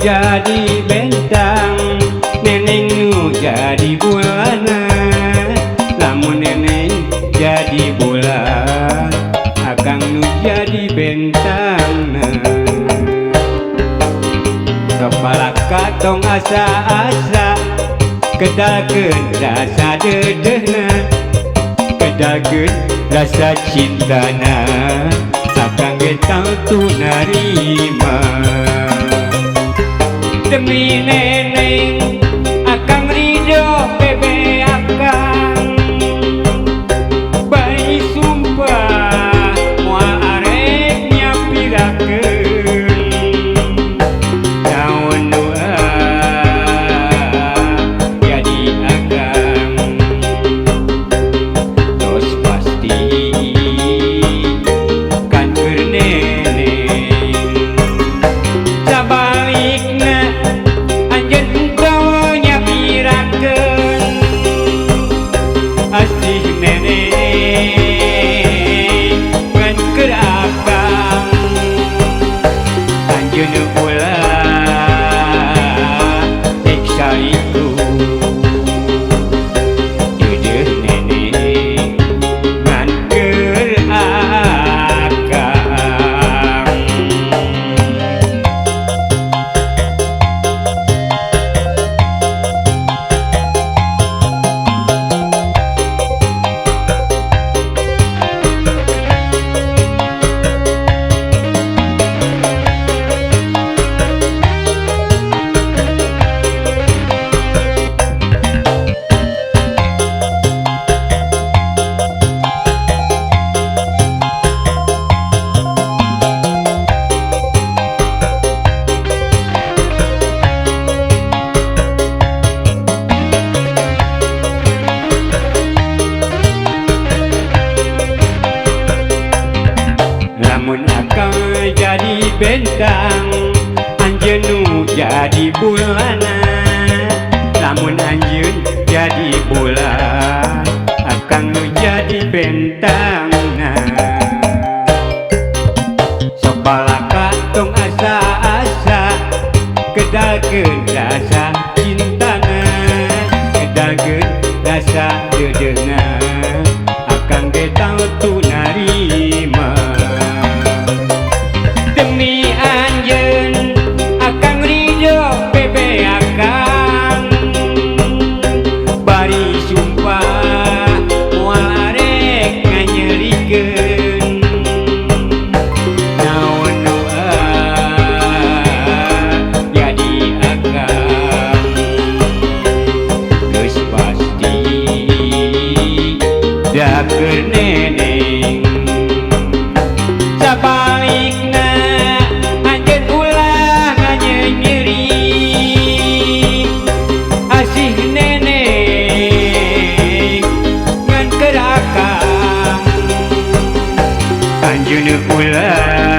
jadi bentang, neneng nu jadi bulan. Lamun neneng jadi bulan, akang nu jadi bentang. Kepala tong asa-asa, kedalkeun rasa dedehna, kedalkeun rasa cintana, akang ge tau tu narima. Demi neneng akang ridho bebe akang, bari sumpah moal arek nyapirakeun naon nu jadi akang. Tos pasti kan keur neneng, sabalikna anjeun engkau nyapirakeun asih neneng ngan keur akang. Anjeun ulah siksa iku dedeh neneng ngan keur akang. Lamun akang jadi bentang, anjeun nu jadi bulana. Lamun anjeun jadi bulan, akang nu jadi bentangna. Sok balaka tong asa-asa, kedalkeun rasa cintana, kedalkeun rasa dedehna, akang ge tau tu narima. Demi anjeun akang ridho bebe akang, bari sumpah moal arek nganyerikeun naon nu jadi akang. Geus pasti da keur neneng, sabalikna anjeun ulah nganyeri asih neneng ngan keur akang. Anjeun ulah